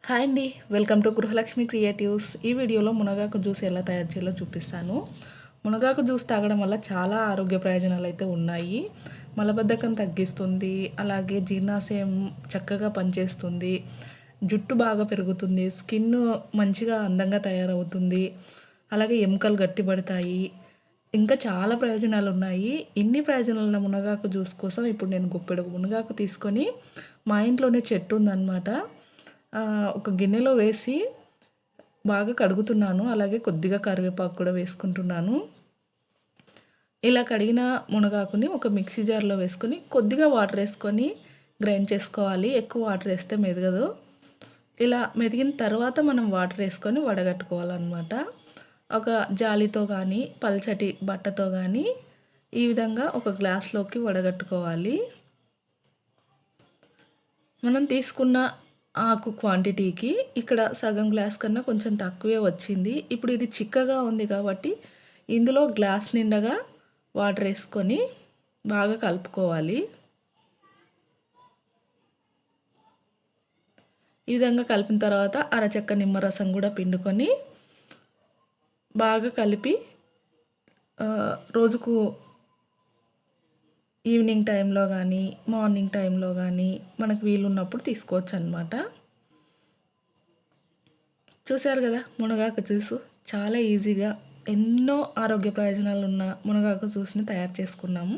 Hi అండి, welcome to Gruhalakshmi creatives. ఈ వీడియోలో మునగాకు జ్యూస్ ఎలా తయారు చేయాలో చూపిస్తాను. మునగాకు జ్యూస్ తాగడం వల్ల చాలా ఆరోగ్య ప్రయోజనాలు అయితే ఉన్నాయి. మలబద్ధకం తగ్గిస్తుంది, అలాగే జీర్ణాశయం చక్కగా పనిచేస్తుంది, జుట్టు బాగా పెరుగుతుంది, స్కిన్ మంచిగా అందంగా తయారవుతుంది, అలాగే ఎముకలు గట్టిపడతాయి. ఇంకా చాలా ప్రయోజనాలు ఉన్నాయి. ఇన్ని ప్రయోజనాల మునగాకు జ్యూస్ కోసం ఇప్పుడు నేను గుప్పెడు మునగాకు తీసుకొని, మా ఇంట్లోనే చెట్టు ఉందన్నమాట, ఒక గిన్నెలో వేసి బాగా కడుగుతున్నాను. అలాగే కొద్దిగా కరివేపాకు కూడా వేసుకుంటున్నాను. ఇలా కడిగిన మునగాకుని ఒక మిక్సీ జార్లో వేసుకొని కొద్దిగా వాటర్ వేసుకొని గ్రైండ్ చేసుకోవాలి. ఎక్కువ వాటర్ వేస్తే మెదగదు. ఇలా మెదిగిన తర్వాత మనం వాటర్ వేసుకొని వడగట్టుకోవాలన్నమాట. ఒక జాలితో కానీ పల్చటి బట్టతో కానీ ఈ విధంగా ఒక గ్లాస్లోకి వడగట్టుకోవాలి. మనం తీసుకున్న ఆకు క్వాంటిటీకి ఇక్కడ సగం గ్లాస్ కన్నా కొంచెం తక్కువే వచ్చింది. ఇప్పుడు ఇది చిక్కగా ఉంది కాబట్టి ఇందులో గ్లాస్ నిండగా వాటర్ వేసుకొని బాగా కలుపుకోవాలి. ఈ విధంగా కలిపిన తర్వాత అరచెక్క నిమ్మరసం కూడా పిండుకొని బాగా కలిపి రోజుకు ఈవినింగ్ టైంలో కానీ మార్నింగ్ టైంలో కానీ మనకు వీలున్నప్పుడు తీసుకోవచ్చు అన్నమాట. చూశారు కదా, మునగాకు జ్యూసు చాలా ఈజీగా ఎన్నో ఆరోగ్య ప్రయోజనాలు ఉన్న మునగాకు జ్యూస్ని తయారు చేసుకున్నాము.